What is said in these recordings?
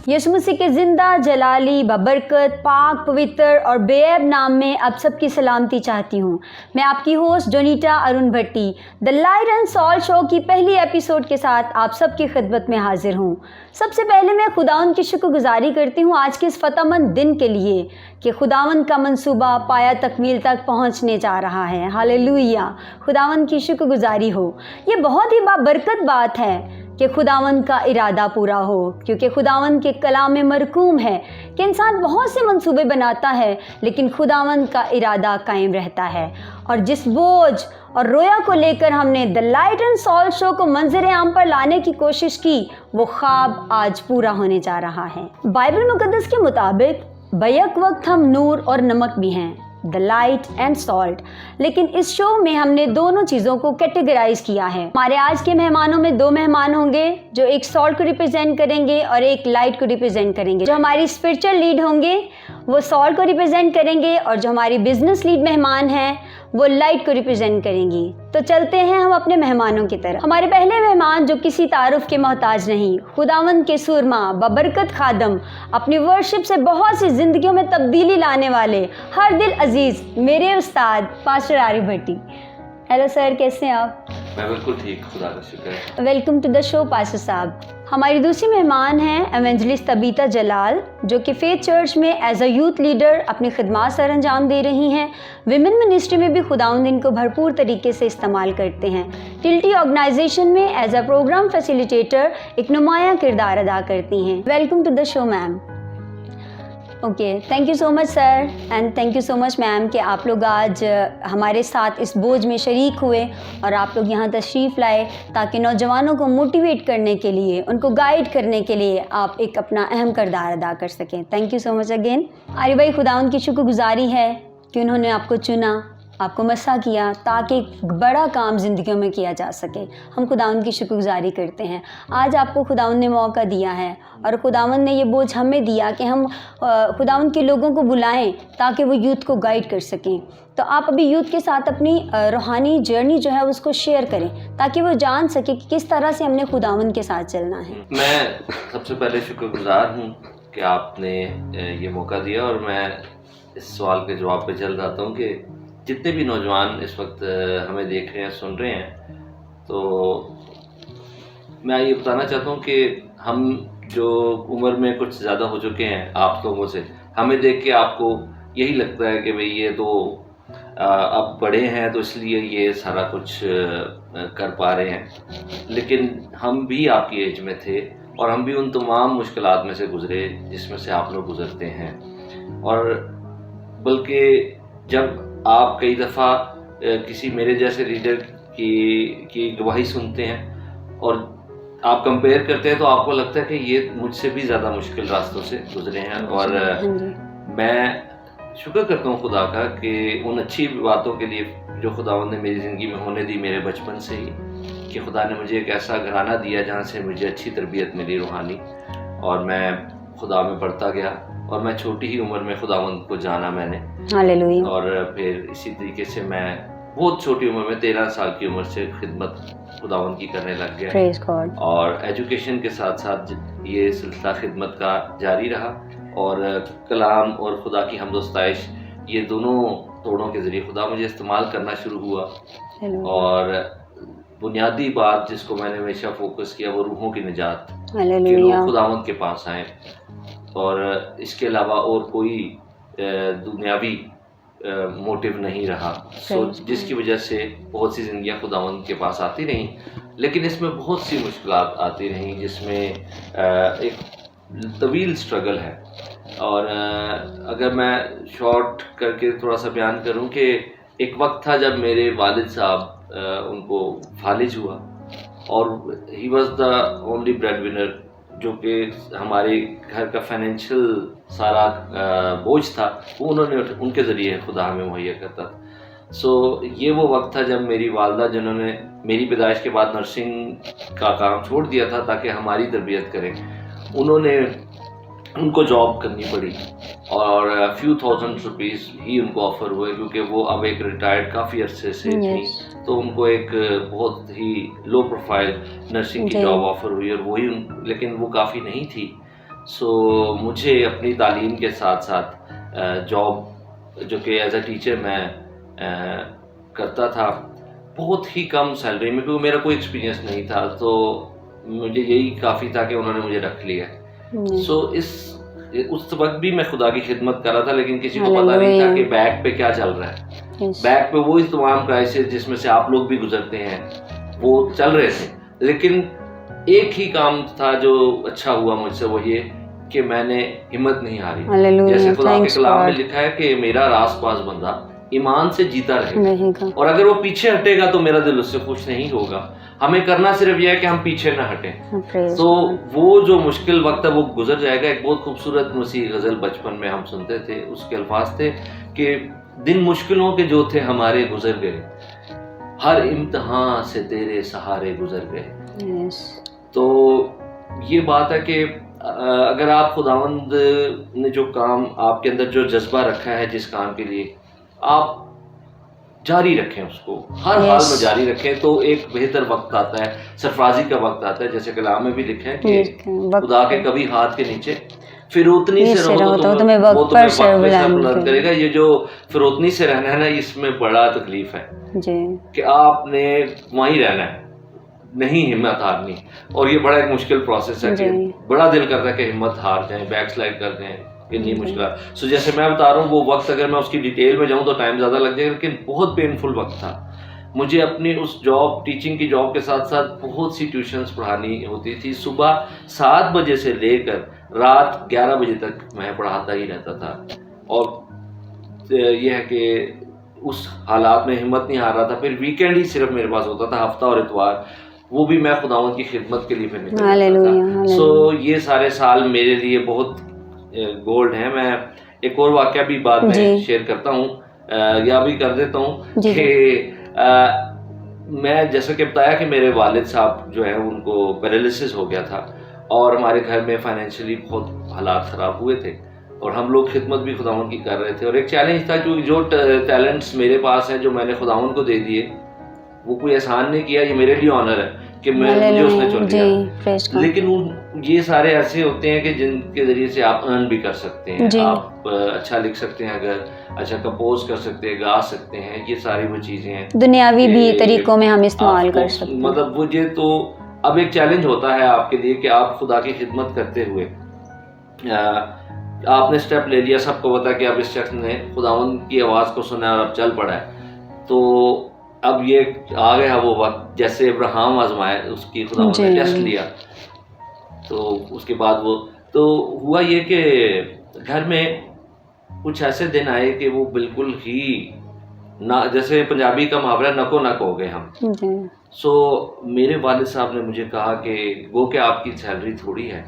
यीशु मसीह के जिंदा, जलाली, बबरकत, पाक, पवित्र और बेऐब नाम में आप सबकी सलामती चाहती हूँ। मैं आपकी host Jonita Arun Bhatti the light and salt show की पहली एपिसोड के साथ आप सबकी खिदमत में हाजिर हूँ। सबसे पहले मैं खुदावंद की शुक्रगुजारी करती हूँ आज के इस फतेहमंद दिन के लिए कि खुदावंद का मंसूबा पाया तकमील तक पहुँचने जा रहा है। हालेलुया, खुदावंद की शुक्रगुजारी हो। ये बहुत ही बाबरकत बात है कि खुदावंद का इरादा पूरा हो, क्योंकि खुदावंद के कलाम में मरकूम है कि इंसान बहुत से मंसूबे बनाता है लेकिन खुदावंद का इरादा कायम रहता है। और जिस बोझ और रोया को लेकर हमने the light and salt show को मंजर आम पर लाने की कोशिश की, वो ख्वाब आज पूरा होने जा रहा है। बाइबल मुकद्दस के मुताबिक बैक वक्त हम नूर और नमक भी हैं, द लाइट एंड सॉल्ट। लेकिन इस शो में हमने दोनों चीज़ों को कैटेगराइज किया है। हमारे आज के मेहमानों में दो मेहमान होंगे जो एक सॉल्ट को रिप्रेजेंट करेंगे और एक लाइट को रिप्रेजेंट करेंगे। जो हमारी स्पिरिचुअल लीड होंगे वो सॉल्ट को रिप्रेजेंट करेंगे और जो हमारी बिजनेस लीड मेहमान हैं वो लाइट को रिप्रेजेंट करेंगी। तो चलते हैं हम अपने मेहमानों की तरफ। हमारे पहले मेहमान जो किसी तारुफ के मोहताज नहीं, खुदावंद के सुरमा, बबरकत खादम, अपनी वर्शिप से बहुत सी जिंदगियों में तब्दीली लाने वाले, हर दिल अजीज मेरे उस्ताद पास्टर आरिफ भट्टी। हेलो सर, कैसे हैं आप? मैं बिल्कुल ठीक, खुदा का शुक्र है। Welcome to the show pastor साहब। हमारी दूसरी मेहमान हैं एवेंजलिस्ट तबीता जलाल, जो कि फेथ चर्च में एज अ यूथ लीडर अपनी खिदमत सर अंजाम दे रही हैं। विमेन मिनिस्ट्री में भी खुदावंद इनको भरपूर तरीके से इस्तेमाल करते हैं। टिल्टी ऑर्गेनाइजेशन में एज अ प्रोग्राम फैसिलिटेटर एक नुमाया किरदार अदा करती हैं। Welcome to the show ma'am. Okay, thank you so much sir and thank you so much ma'am कि आप लोग आज हमारे साथ इस बोझ में शरीक हुए और आप लोग यहाँ तशरीफ़ लाए ताकि नौजवानों को मोटिवेट करने के लिए, उनको गाइड करने के लिए आप एक अपना अहम किरदार अदा कर सकें। Thank you so much again. Arif भाई, खुदावंद की शुक्रगुजारी है कि उन्होंने आपको चुना, आपको मसा किया ताकि एक बड़ा काम ज़िंदगियों में किया जा सके। हम खुदावंद की शुक्रगुजारी करते हैं। आज आपको खुदावंद ने मौका दिया है और खुदावंद ने ये बोझ हमें दिया कि हम खुदावंद के लोगों को बुलाएं ताकि वो यूथ को गाइड कर सकें। तो आप अभी यूथ के साथ अपनी रूहानी जर्नी जो है उसको शेयर करें ताकि वो जान सके कि किस तरह से हमने खुदावंद के साथ चलना है। मैं सबसे पहले शुक्रगुजार हूँ कि आपने ये मौका दिया और मैं इस सवाल के जवाब पे जल्द आता हूँ कि जितने भी नौजवान इस वक्त हमें देख रहे हैं, सुन रहे हैं, तो मैं ये बताना चाहता हूँ कि हम जो उम्र में कुछ ज़्यादा हो चुके हैं आप लोगों से, हमें देख के आपको यही लगता है कि भाई ये तो अब बड़े हैं तो इसलिए ये सारा कुछ कर पा रहे हैं। लेकिन हम भी आपकी एज में थे और हम भी उन तमाम मुश्किलात में से गुज़रे जिसमें से आप लोग गुज़रते हैं। और बल्कि जब आप कई दफ़ा किसी मेरे जैसे लीडर की गवाही सुनते हैं और आप कंपेयर करते हैं तो आपको लगता है कि ये मुझसे भी ज़्यादा मुश्किल रास्तों से गुजरे हैं। और मैं शुक्र करता हूँ खुदा का कि उन अच्छी बातों के लिए जो खुदावंद ने मेरी ज़िंदगी में होने दी मेरे बचपन से ही, कि खुदा ने मुझे एक ऐसा घराना दिया जहाँ से मुझे अच्छी तरबियत मिली रूहानी, और मैं खुदा में बढ़ता गया। और मैं छोटी ही उम्र में खुदावंद को जाना मैंने, हालेलुया। और फिर इसी तरीके से मैं बहुत छोटी उम्र में 13 साल की उम्र से खिदमत खुदावंद की करने लग गया। Praise God. और एजुकेशन के साथ साथ ये सिलसिला खिदमत का जारी रहा और कलाम और खुदा की हम्दोस्ताइश, ये दोनों तोड़ों के ज़रिए खुदा मुझे इस्तेमाल करना शुरू हुआ। और बुनियादी बात जिसको मैंने हमेशा फोकस किया वो रूहों की निजात, कि लोग खुदावंद के पास आएँ, और इसके अलावा और कोई दुनियावी मोटिव नहीं रहा। जिसकी वजह से बहुत सी ज़िंदगियाँ खुदावंद के पास आती रहीं, लेकिन इसमें बहुत सी मुश्किलात आती रहीं जिसमें एक तवील स्ट्रगल है। और अगर मैं शॉर्ट करके थोड़ा सा बयान करूं कि एक वक्त था जब मेरे वालिद साहब उनको फालिज हुआ और he was the only bread winner, जो कि हमारे घर का फाइनेंशियल सारा बोझ था वो उनके ज़रिए खुदा हमें मुहैया करता था। सो ये वो वक्त था जब मेरी वालदा, जिन्होंने मेरी पैदाइश के बाद नर्सिंग का काम छोड़ दिया था ताकि हमारी तरबियत करें, उनको जॉब करनी पड़ी और फ्यू थाउजेंड रुपीज़ ही उनको ऑफ़र हुए, क्योंकि वो अब एक रिटायर्ड काफ़ी अरसे से थी, तो उनको एक बहुत ही लो प्रोफाइल नर्सिंग की जॉब ऑफ़र हुई और वही लेकिन वो काफ़ी नहीं थी। सो मुझे अपनी तालीम के साथ साथ जॉब जो कि एज अ टीचर मैं करता था, बहुत ही कम सैलरी में, क्योंकि मेरा कोई एक्सपीरियंस नहीं था, तो मुझे यही काफ़ी था कि उन्होंने मुझे रख लिया। सो उस वक्त भी मैं खुदा की खिदमत कर रहा था, लेकिन किसी को पता नहीं था कि बैक पे क्या चल रहा है। बैक पे वो तमाम क्राइसिस जिसमें से आप लोग भी गुजरते हैं वो चल रहे थे, लेकिन एक ही काम था जो अच्छा हुआ मुझसे, वो ये कि मैंने हिम्मत नहीं हारी। जैसे खुदा के कलाम में लिखा है कि मेरा रासपास बंदा ईमान से जीता रहेगा, और अगर वो पीछे हटेगा तो मेरा दिल उससे खुश नहीं होगा। हमें करना सिर्फ यह है कि हम पीछे ना हटें। तो वो जो मुश्किल वक्त है वो गुजर जाएगा। एक बहुत खूबसूरत मसीह गजल बचपन में हम सुनते थे, उसके अल्फाज थे कि दिन मुश्किलों के जो थे हमारे गुजर गए, हर इम्तिहान से तेरे सहारे गुजर गए। तो ये बात है कि अगर आप खुदावंद ने जो काम आपके अंदर जो जज्बा रखा है जिस काम के लिए, आप जारी रखें उसको, हर हाल में जारी रखें, तो एक बेहतर वक्त आता है, सरफराजी का वक्त आता है। जैसे कलाम में भी लिखा है कि खुदा के कभी हाथ के नीचे फिरौतनी से रहो तो तुम्हें वक्त पर सर बुलंद करेगा। ये जो फिरौतनी से रहना है ना, इसमें बड़ा तकलीफ है कि आपने वहीं रहना है, नहीं हिम्मत हारनी। और ये बड़ा एक मुश्किल प्रोसेस है कि बड़ा दिल करता है कि हिम्मत हार जाए, बैक स्लाइड कर दें, इतनी मुश्किल। सो जैसे मैं बता रहा हूँ, वो वक्त अगर मैं उसकी डिटेल में जाऊँ तो टाइम ज़्यादा लग जाएगा, लेकिन बहुत पेनफुल वक्त था। मुझे अपनी उस जॉब, टीचिंग की जॉब के साथ साथ बहुत सी ट्यूशन्स पढ़ानी होती थी। सुबह 7 बजे से लेकर रात 11 बजे तक मैं पढ़ाता ही रहता था, और यह है कि उस हालात में हिम्मत नहीं हार रहा था। फिर वीकेंड ही सिर्फ मेरे पास होता था, हफ्ता और इतवार, वो भी मैं खुदावंद की खिदमत के लिए फिर निकलता था। सो ये सारे साल मेरे लिए बहुत गोल्ड है। मैं एक और वाकया भी बाद में शेयर करता हूँ, या भी कर देता हूँ कि मैं जैसा कि बताया कि मेरे वालिद साहब जो है उनको पैरालिसिस हो गया था, और हमारे घर में फाइनेंशियली बहुत हालात ख़राब हुए थे, और हम लोग खिदमत भी खुदावंद की कर रहे थे। और एक चैलेंज था, क्योंकि जो टैलेंट्स मेरे पास हैं जो मैंने खुदावंद को दे दिए, वो कोई एहसान नहीं किया, ये मेरे लिए ऑनर है कि मुझे उसने चुन लिया। लेकिन ये सारे ऐसे होते हैं कि जिनके जरिए से आप अर्न भी कर सकते हैं। आप अच्छा लिख सकते हैं, अगर अच्छा कंपोज कर सकते हैं, गा सकते हैं, ये सारी वो चीज़ें हैं दुनियावी भी तरीकों में हम इस्तेमाल कर सकते हैं। मतलब वो ये तो अब एक चैलेंज होता है आपके लिए कि आप खुदा की खिदमत करते हुए आपने स्टेप ले लिया, सबको पता कि अब इस शख्स ने खुदावंद की आवाज़ को सुना और अब चल पड़ा है, तो अब ये आ गया वो वक्त जैसे अब्राहम आजमाए, उसकी खुदावंद ने टेस्ट लिया। तो उसके बाद वो तो हुआ ये कि घर में कुछ ऐसे दिन आए कि वो बिल्कुल ही ना, जैसे पंजाबी का मुहावरा, नको नक हो गए हम। सो मेरे वालिद साहब ने मुझे कहा कि वो कि आपकी सैलरी थोड़ी है,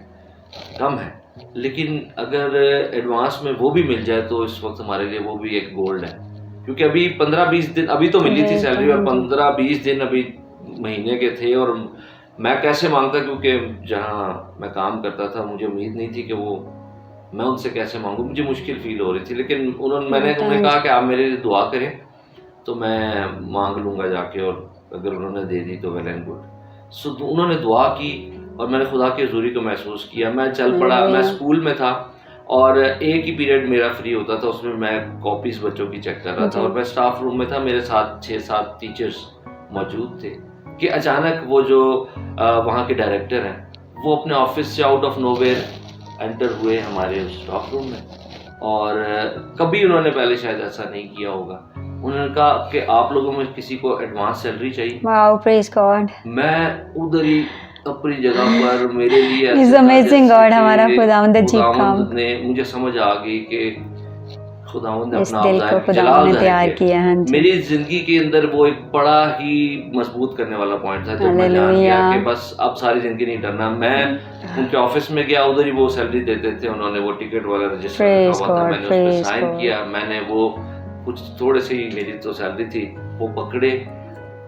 कम है, लेकिन अगर एडवांस में वो भी मिल जाए तो इस वक्त हमारे लिए वो भी एक गोल्ड है। क्योंकि अभी 15-20 दिन अभी तो मिली थी सैलरी, और 15-20 दिन अभी महीने के थे, और मैं कैसे मांगता, क्योंकि जहाँ मैं काम करता था मुझे उम्मीद नहीं थी कि वो, मैं उनसे कैसे मांगूँ, मुझे मुश्किल फील हो रही थी। लेकिन मैंने उन्हें कहा कि आप मेरे लिए दुआ करें तो मैं मांग लूँगा जाके, और अगर उन्होंने दे दी तो वेल एंड गुड। सो उन्होंने दुआ की और मैंने खुदा की हजूरी को महसूस किया। मैं चल पड़ा। मैं स्कूल में था और एक ही पीरियड मेरा फ्री होता था, उसमें मैं कॉपीज़ बच्चों की चेक कर रहा था, और मैं स्टाफ रूम में था, मेरे साथ 6-7 टीचर्स मौजूद थे कि अचानक वो जो वहाँ के डायरेक्टर हैं वो अपने ऑफिस से आउट ऑफ नोवेयर एंटर हुए हमारे उस स्टाफ रूम में, और कभी उन्होंने पहले शायद ऐसा नहीं किया होगा। उन्होंने कहा कि आप लोगों में किसी को एडवांस सैलरी चाहिए? Wow, praise God. मैं उधर ही अपनी जगह पर, मेरे लिए अमेजिंग गॉड, हमारा खुदावंद अजीब काम ने, मुझे समझ आ गई कि खुदावंद ने अपना जलाल तैयार किया है। मेरी जिंदगी के अंदर वो एक बड़ा ही मजबूत करने वाला पॉइंट था जब मैं जान गया कि बस अब सारी जिंदगी नहीं डरना। मैं उनके ऑफिस में गया, उधर ही वो सैलरी देते थे, उन्होंने वो टिकट वाला रजिस्टर रखा हुआ था, मैंने उस पर साइन किया, मैंने वो कुछ थोड़े से ही मेरी तो सैलरी थी वो पकड़े,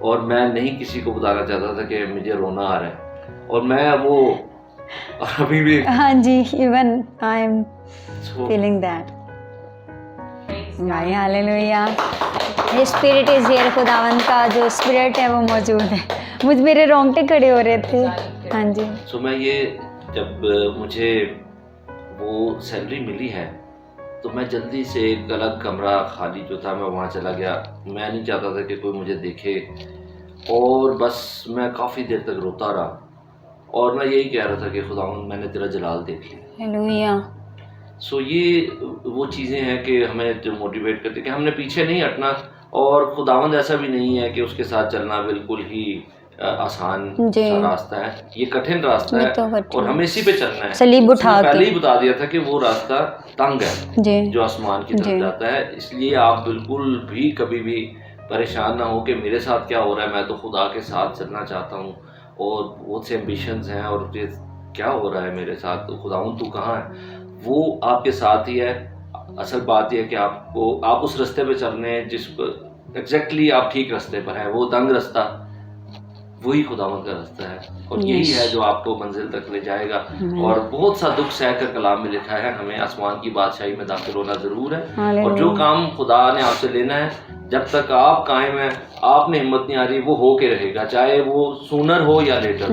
और मैं नहीं किसी को बताना चाहता था कि मुझे रोना आ रहा है, और मैं वो अभी भी, हाँ जी, even I am feeling that. Hallelujah, spirit is here. खुदावंद का जो स्पिरिट है वो मौजूद है। मेरे रोंगटे खड़े हो रहे थे। हाँ जी। सो मैं ये जब मुझे वो सैलरी मिली है तो मैं जल्दी से एक अलग कमरा खाली जो था मैं वहाँ चला गया। मैं नहीं चाहता था कि कोई मुझे देखे, और बस मैं काफ़ी देर तक रोता रहा और मैं यही कह रहा था कि खुदावंद मैंने तेरा जलाल देख लिया। हालेलुया। सो ये वो चीज़ें हैं कि हमें जो मोटिवेट करती है कि हमने पीछे नहीं हटना, और खुदावंद ऐसा भी नहीं है कि उसके साथ चलना बिल्कुल ही आसान सा रास्ता है। ये कठिन रास्ता है तो और हमें इसी पे चलना है। सलीब उठा के पहले ही बता दिया था कि वो रास्ता तंग है जो आसमान की तरफ जाता है। इसलिए आप बिल्कुल भी कभी भी परेशान ना हो कि मेरे साथ क्या हो रहा है, मैं तो खुदा के साथ चलना चाहता हूँ और बहुत से एम्बिशंस हैं और ये क्या हो रहा है मेरे साथ, तो खुदावंद तू कहाँ है? वो आपके साथ ही है। असल बात यह है कि आप उस रास्ते पे चल रहे हैं जिस पर एग्जैक्टली आप ठीक रास्ते पर हैं। वो तंग रास्ता वही खुदावंद का रास्ता है और यही है जो आपको मंजिल तक ले जाएगा। और बहुत सा दुख सहकर कलाम में लिखा है हमें आसमान की बादशाही में दाखिल होना जरूर है, और जो काम खुदा ने आपसे लेना है जब तक आप कायम है, आपने हिम्मत नहीं आ रही, वो हो के रहेगा, चाहे वो सूनर हो या लेटर।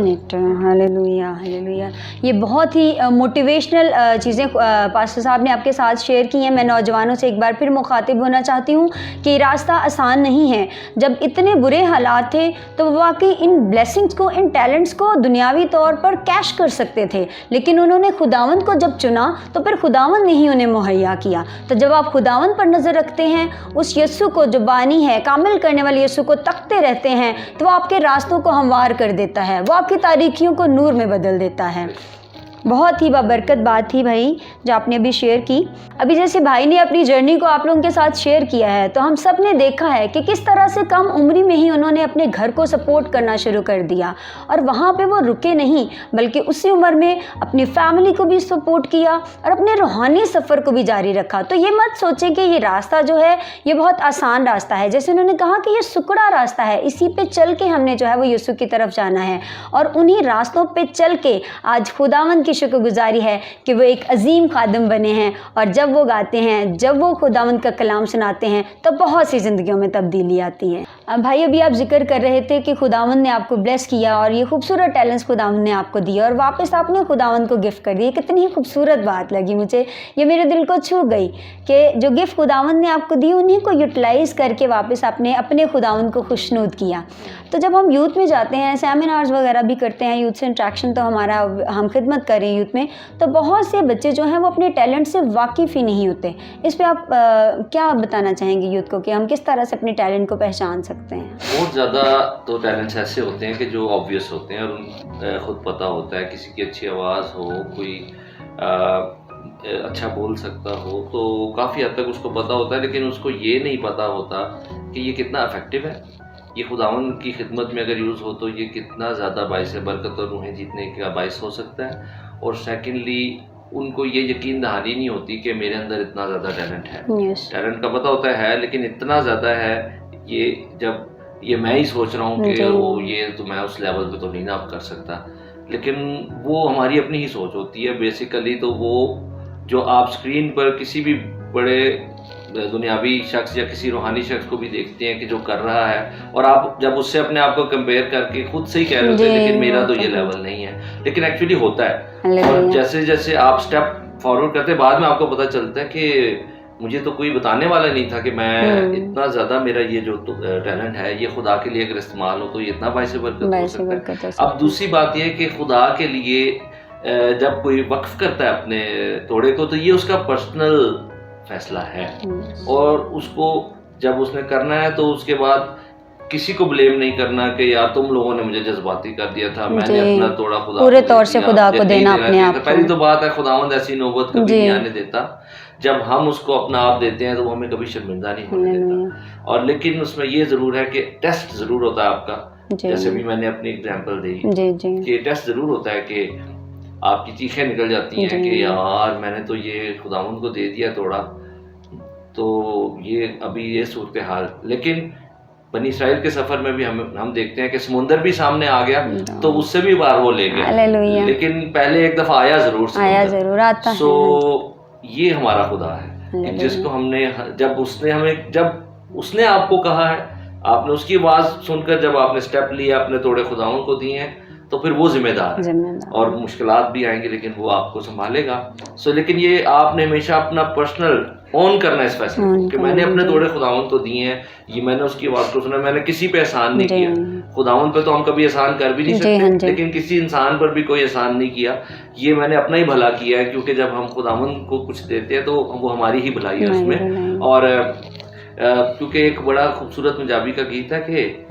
Hallelujah, hallelujah. ये बहुत ही मोटिवेशनल चीज़ें पास्टर साहब ने आपके साथ शेयर की हैं। मैं नौजवानों से एक बार फिर मुखातिब होना चाहती हूँ कि रास्ता आसान नहीं है। जब इतने बुरे हालात थे तो वाकई इन ब्लेसिंग्स को, इन टैलेंट्स को दुनियावी तौर पर कैश कर सकते थे, लेकिन उन्होंने खुदावंद को जब चुना तो फिर खुदावंद ने ही उन्हें मुहैया किया। तो जब आप खुदावंद पर नज़र रखते हैं, उस यीशु को जो बानी है, कामिल करने वाले यीशु को तकते रहते हैं, तो वो आपके रास्तों को हमवार कर देता है, वो आपकी तारीकियों को नूर में बदल देता है। बहुत ही बाबरकत बात थी भाई जो आपने अभी शेयर की। अभी जैसे भाई ने अपनी जर्नी को आप लोगों के साथ शेयर किया है, तो हम सब ने देखा है कि किस तरह से कम उम्री में ही उन्होंने अपने घर को सपोर्ट करना शुरू कर दिया, और वहाँ पे वो रुके नहीं बल्कि उसी उम्र में अपनी फैमिली को भी सपोर्ट किया और अपने रूहानी सफ़र को भी जारी रखा। तो ये मत सोचें कि ये रास्ता जो है ये बहुत आसान रास्ता है। जैसे उन्होंने कहा कि ये सुकड़ा रास्ता है, इसी पे चल के हमने जो है वो यीशु की तरफ जाना है, और उन्हीं रास्तों पे चल के आज खुदावंद की शुक्रगुजारी है कि वो एक अजीम खादिम बने हैं, और जब वो गाते हैं, जब वो खुदावंद का कलाम सुनाते हैं, तो बहुत सी ज़िंदगियों में तब्दीली आती है। अब भाई अभी आप जिक्र कर रहे थे कि खुदावंद ने आपको ब्लेस किया और ये खूबसूरत टैलेंट्स खुदावंद ने आपको दिया और वापस आपने खुदावंद को गिफ्ट कर दिया। कितनी ही खूबसूरत बात लगी मुझे, ये मेरे दिल को छू गई कि जो गिफ्ट खुदावंद ने आपको दी उन्हीं को यूटिलाइज़ करके वापस आपने अपने खुदावंद को खुशनूद किया। तो जब हम यूथ में जाते हैं, सेमिनार्स वगैरह भी करते हैं, यूथ से इंट्रैक्शन तो हमारा, हम खिदमत कर रहे हैं यूथ में, तो बहुत से बच्चे जो हैं वो अपने टैलेंट से वाकिफ़ ही नहीं होते। इस पे आप क्या बताना चाहेंगे यूथ को कि हम किस तरह से अपने टैलेंट को पहचान सकते हैं? बहुत ज़्यादा तो टैलेंट्स ऐसे होते हैं कि जो ऑब्वियस होते हैं और ख़ुद पता होता है। किसी की अच्छी आवाज़ हो, कोई अच्छा बोल सकता हो, तो काफ़ी हद तक उसको पता होता है, लेकिन उसको ये नहीं पता होता कि ये कितना इफेक्टिव है, ये खुदावंद की खिदमत में अगर यूज़ हो तो ये कितना ज़्यादा बाइस बरकत और रूहें जीतने का बाइस हो सकता है। और सेकेंडली उनको ये यकीन दहानी नहीं होती कि मेरे अंदर इतना ज़्यादा टैलेंट है। टैलेंट का पता होता है लेकिन इतना ज़्यादा है, ये जब ये मैं ही सोच रहा हूँ कि वो ये तो मैं उस लेवल पे तो नहीं ना कर सकता, लेकिन वो हमारी अपनी ही सोच होती है बेसिकली। तो वो जो आप स्क्रीन पर किसी भी बड़े दुनियावी शख्स या किसी रूहानी शख्स को भी देखते हैं कि जो कर रहा है, और आप जब उससे अपने आप को कंपेयर करके खुद से ही कह रहे होते हैं लेकिन मेरा तो ये लेवल नहीं है, लेकिन एक्चुअली होता है। और जैसे जैसे आप स्टेप फॉरवर्ड करते हैं, बाद में आपको पता चलता है कि मुझे तो कोई बताने वाला नहीं था कि मैं इतना ज़्यादा, मेरा ये जो टैलेंट है ये खुदा के लिए अगर इस्तेमाल हो तो ये इतना बाइस बरकत हो सकता है। अब दूसरी बात यह है कि खुदा के लिए जब कोई वक्फ करता है अपने तोड़े को, तो ये उसका पर्सनल फैसला है, और उसको जब उसने करना है तो उसके बाद किसी को ब्लेम नहीं करना कि यार तुम लोगों ने मुझे जज्बाती कर दिया था, मैंने अपना तोड़ा खुदा पूरे तौर से खुदा को देना अपने आप। पहली तो बात है खुदावंद ऐसी नौबत कभी नहीं आने देता। जब हम उसको अपना आप देते हैं तो वो हमें कभी शर्मिंदा नहीं होने देता। और लेकिन उसमें ये जरूर है कि टेस्ट जरूर होता है आपका, जैसे भी मैंने अपनी एग्जांपल दी कि टेस्ट जरूर होता है कि आपकी चीखें निकल जाती हैं कि यार मैंने तो ये खुदावंद को दे दिया तोड़ा, तो ये अभी ये सूरत हाल। लेकिन बनी इसराइल के सफर में भी हम देखते हैं कि समुंदर भी सामने आ गया तो उससे भी बार वो ले गया, लेकिन पहले एक दफा आया जरूर आता है। ये हमारा खुदा है जिसको हमने, जब उसने आपको कहा है, आपने उसकी आवाज़ सुनकर जब आपने स्टेप लिया, अपने तोड़े खुदाओं को दिए हैं, तो फिर वो जिम्मेदार है और मुश्किलात भी आएंगी लेकिन वो आपको संभालेगा। लेकिन ये आपने हमेशा अपना पर्सनल ऑन करना इस फैसले को कि मैंने अपने थोड़े खुदावंद को दिए हैं, ये मैंने उसकी आवाज़ को सुना, मैंने किसी पे एहसान नहीं किया। खुदावंद पे तो हम कभी एहसान कर भी नहीं सकते, लेकिन किसी इंसान पर भी कोई एहसान नहीं किया। ये मैंने अपना ही भला किया है, क्योंकि जब हम खुदावंद को कुछ देते हैं तो वो हमारी ही भलाई है उसमें। और क्योंकि एक बड़ा खूबसूरत पंजाबी का गीत है कि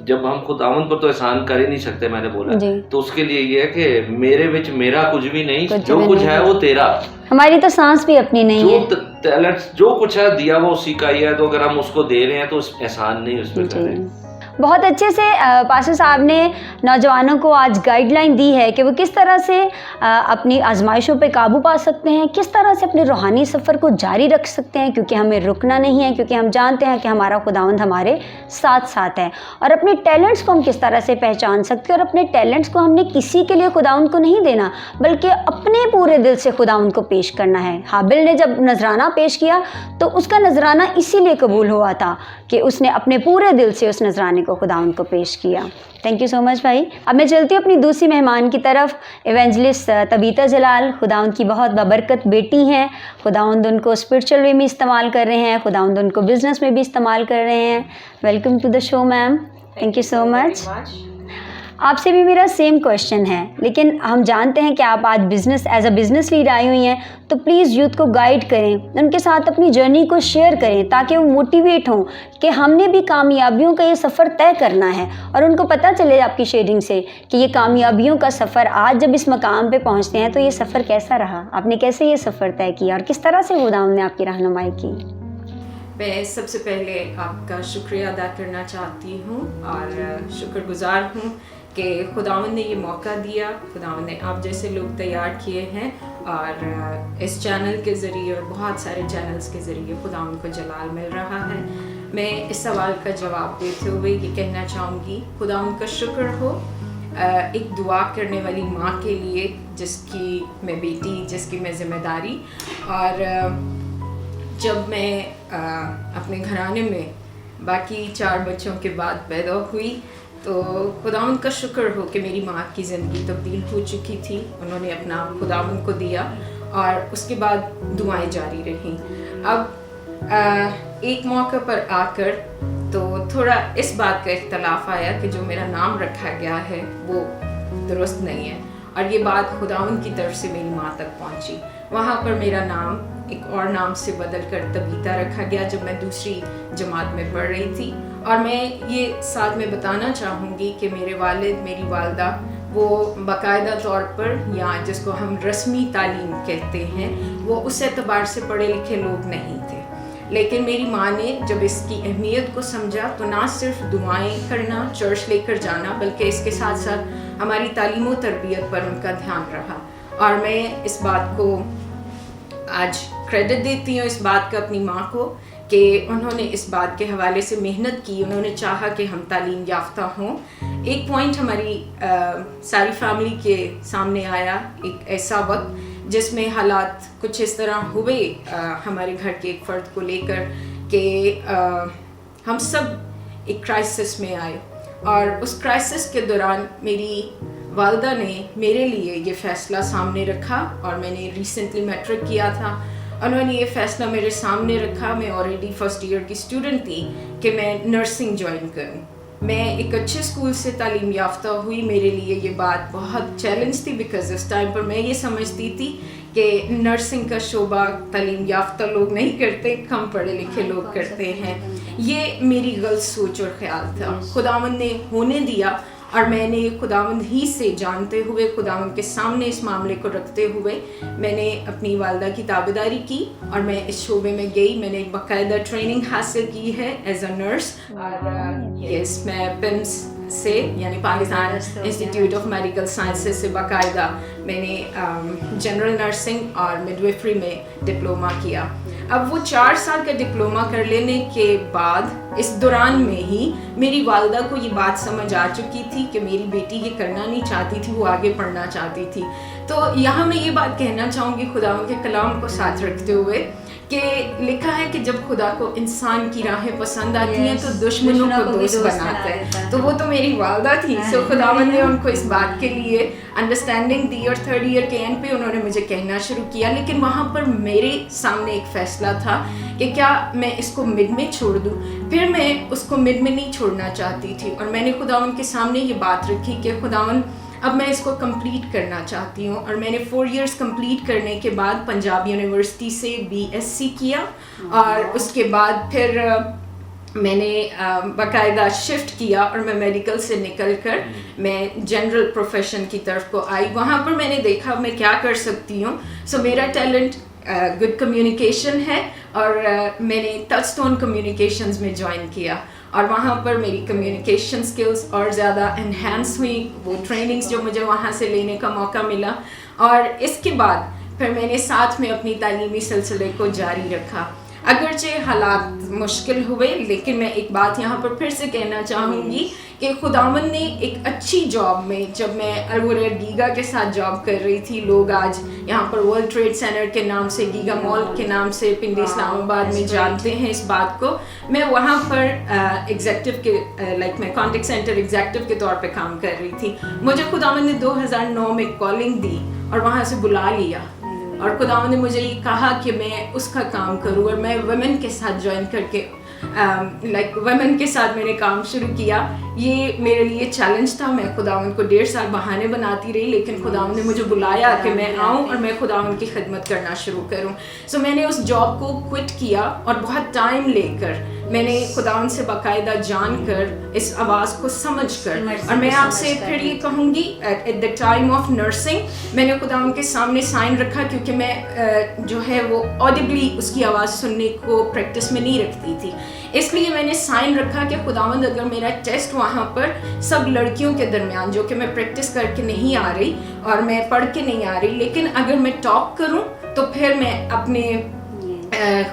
जब हम खुदावंद पर तो एहसान कर ही नहीं सकते, मैंने बोला, तो उसके लिए ये है कि मेरे विच मेरा कुछ भी नहीं, जो कुछ है वो तेरा। हमारी तो सांस भी अपनी नहीं है, टैलेंट जो कुछ है दिया वो उसी का ही है, तो अगर हम उसको दे रहे हैं तो एहसान नहीं उस पर कर रहे हैं। बहुत अच्छे से पास्टर साहब ने नौजवानों को आज गाइडलाइन दी है कि वो किस तरह से अपनी आजमाइशों पे काबू पा सकते हैं, किस तरह से अपने रूहानी सफ़र को जारी रख सकते हैं, क्योंकि हमें रुकना नहीं है, क्योंकि हम जानते हैं कि हमारा खुदावंद हमारे साथ साथ है। और अपने टैलेंट्स को हम किस तरह से पहचान सकते हैं, और अपने टैलेंट्स को हमने किसी के लिए खुदावंद को नहीं देना, बल्कि अपने पूरे दिल से खुदावंद को पेश करना है। हाबिल ने जब नजराना पेश किया तो उसका नजराना इसीलिए कबूल हुआ था कि उसने अपने पूरे दिल से उस नजराने को खुदावंद को पेश किया। थैंक यू सो मच भाई। अब मैं चलती हूँ अपनी दूसरी मेहमान की तरफ, इवेंजलिस्ट तबीता जलाल। खुदावंद की बहुत बबरकत बेटी हैं, खुदावंद उनको स्पिरिचुअल वे में इस्तेमाल कर रहे हैं, खुदावंद उनको बिजनेस में भी इस्तेमाल कर रहे हैं। Welcome to the show ma'am, thank you so much. आपसे भी मेरा सेम क्वेश्चन है, लेकिन हम जानते हैं कि आप आज एज अ बिज़नेस लीड आई हुई हैं, तो प्लीज़ यूथ को गाइड करें, उनके साथ अपनी जर्नी को शेयर करें, ताकि वो मोटिवेट हों कि हमने भी कामयाबियों का ये सफ़र तय करना है, और उनको पता चले आपकी शेयरिंग से कि ये कामयाबियों का सफ़र, आज जब इस मकाम पे पहुंचते हैं तो ये सफ़र कैसा रहा, आपने कैसे ये सफ़र तय किया और किस तरह से खुदावंद ने आपकी रहनुमाई की। मैं सबसे पहले आपका शुक्रिया अदा करना चाहती हूँ और शुक्रगुजार हूँ कि खुदावंद ने ये मौका दिया, खुदावंद ने आप जैसे लोग तैयार किए हैं, और इस चैनल के ज़रिए और बहुत सारे चैनल्स के ज़रिए खुदावंद को जलाल मिल रहा है। मैं इस सवाल का जवाब देते हुए ये कहना चाहूँगी, खुदावंद का शुक्र हो एक दुआ करने वाली माँ के लिए, जिसकी मैं बेटी, जिसकी मैं ज़िम्मेदारी। और जब मैं अपने घराने में बाकी 4 बच्चों के बाद पैदा हुई, तो खुदावंद का शुक्र हो कि मेरी माँ की ज़िंदगी तब्दील हो चुकी थी। उन्होंने अपना खुदावंद को दिया और उसके बाद दुआएं जारी रहीं। अब एक मौके पर आकर तो थोड़ा इस बात का इख्तलाफ आया कि जो मेरा नाम रखा गया है वो दुरुस्त नहीं है, और ये बात खुदावंद की तरफ से मेरी माँ तक पहुँची। वहाँ पर मेरा नाम एक और नाम से बदल कर तबीता रखा गया जब मैं दूसरी जमात में पढ़ रही थी। और मैं ये साथ में बताना चाहूँगी कि मेरे वालिद, मेरी वालदा, वो बाकायदा तौर पर, या जिसको हम रस्मी तालीम कहते हैं, वो उस एतबार से पढ़े लिखे लोग नहीं थे। लेकिन मेरी माँ ने जब इसकी अहमियत को समझा तो ना सिर्फ दुआएं करना, चर्च लेकर जाना, बल्कि इसके साथ साथ हमारी तालीम व तरबियत पर उनका ध्यान रहा। और मैं इस बात को आज क्रेडिट देती हूँ, इस बात का अपनी माँ को, कि उन्होंने इस बात के हवाले से मेहनत की। उन्होंने चाहा कि हम तालीम याफ्ता हों। एक पॉइंट हमारी सारी फैमिली के सामने आया, एक ऐसा वक्त जिसमें हालात कुछ इस तरह हुए हमारे घर के एक फ़र्द को लेकर कि हम सब एक क्राइसिस में आए। और उस क्राइसिस के दौरान मेरी वालदा ने मेरे लिए ये फ़ैसला सामने रखा, और मैंने रिसेंटली मैट्रिक किया था। उन्होंने ये फ़ैसला मेरे सामने रखा, मैं ऑलरेडी फर्स्ट ईयर की स्टूडेंट थी, कि मैं नर्सिंग ज्वाइन करूं। मैं एक अच्छे स्कूल से तालीम याफ्ता हुई। मेरे लिए ये बात बहुत चैलेंज थी, बिकॉज उस टाइम पर मैं ये समझती थी कि नर्सिंग का शोबा तालीम याफ्ता लोग नहीं करते, कम पढ़े लिखे लोग करते हैं। ये मेरी गलत सोच और ख्याल था। खुदावंद ने होने दिया, और मैंने खुदावंद ही से जानते हुए, खुदावंद के सामने इस मामले को रखते हुए, मैंने अपनी वालदा की ताबेदारी की और मैं इस शोबे में गई। मैंने एक बाकायदा ट्रेनिंग हासिल की है एज अ नर्स। और यस, मैं पिम्स से, यानी Pakistan institute of medical sciences से बाकायदा मैंने जनरल नर्सिंग और मिडवाइफरी में डिप्लोमा किया। अब वो 4 साल का डिप्लोमा कर लेने के बाद इस दौरान में ही मेरी वालदा को ये बात समझ आ चुकी थी कि मेरी बेटी ये करना नहीं चाहती थी, वो आगे पढ़ना चाहती थी। तो यहाँ मैं ये बात कहना चाहूँगी खुदावंद के कलाम को साथ रखते हुए कि लिखा है कि जब खुदा को इंसान की राहें पसंद आती हैं तो दुश्मनों को दोस्त बनाता है। तो वो तो मेरी वालदा थी, सो खुदावंद ने उनको इस बात के लिए अंडरस्टैंडिंग दी और 3rd ईयर के एंड पे उन्होंने मुझे कहना शुरू किया। लेकिन वहाँ पर मेरे सामने एक फैसला था कि क्या मैं इसको मिड में छोड़ दूँ। फिर मैं उसको मिड में नहीं छोड़ना चाहती थी और मैंने खुदावंद के सामने ये बात रखी कि खुदावंद अब मैं इसको कंप्लीट करना चाहती हूँ। और मैंने 4 इयर्स कंप्लीट करने के बाद पंजाब यूनिवर्सिटी से BSc किया और उसके बाद फिर मैंने बाकायदा शिफ्ट किया और मैं मेडिकल से निकल कर मैं जनरल प्रोफेशन की तरफ को आई। वहाँ पर मैंने देखा मैं क्या कर सकती हूँ। सो मेरा टैलेंट गुड कम्युनिकेशन है और मैंने टचस्टोन कम्युनिकेशंस में ज्वाइन किया और वहाँ पर मेरी कम्युनिकेशन स्किल्स और ज़्यादा एनहांस हुई। वो ट्रेनिंग्स जो मुझे वहाँ से लेने का मौका मिला और इसके बाद फिर मैंने साथ में अपनी तालीमी सिलसिले को जारी रखा। अगरचे हालात मुश्किल हुए, लेकिन मैं एक बात यहाँ पर फिर से कहना चाहूँगी कि खुदावन ने एक अच्छी जॉब में, जब मैं अल-गुरैर गीगा के साथ जॉब कर रही थी, लोग आज यहाँ पर वर्ल्ड ट्रेड सेंटर के नाम से, गीगा मॉल के नाम से पिंडी इस्लामाबाद में जानते हैं इस बात को। मैं वहाँ पर एग्जेक्टिव के मैं कॉन्टेक्ट सेंटर एग्जेक्टिव के तौर पे काम कर रही थी। मुझे खुदावन ने 2009 में कॉलिंग दी और वहाँ से बुला लिया और खुदावन ने मुझे ये कहा कि मैं उसका काम करूँ और मैं वुमेन के साथ ज्वाइन करके वुमेन के साथ मैंने काम शुरू किया। ये मेरे लिए चैलेंज था। मैं खुदावन को 1.5 साल बहाने बनाती रही, लेकिन खुदावन ने मुझे बुलाया कि मैं आऊँ और मैं खुदावन की खिदमत करना शुरू करूँ। सो मैंने उस जॉब को क्विट किया और बहुत टाइम लेकर मैंने खुदावन से बाकायदा जानकर इस आवाज़ को समझकर, और मैं आपसे फिर ये कहूँगी at the time of nursing मैंने खुदावन के सामने साइन रखा, क्योंकि मैं जो है वो ऑडिबली उसकी आवाज़ सुनने को प्रैक्टिस में नहीं रखती थी। इसलिए मैंने साइन रखा कि खुदावंद अगर मेरा टेस्ट वहाँ पर सब लड़कियों के दरमियान, जो कि मैं प्रैक्टिस करके नहीं आ रही और मैं पढ़ के नहीं आ रही, लेकिन अगर मैं टॉप करूँ तो फिर मैं अपने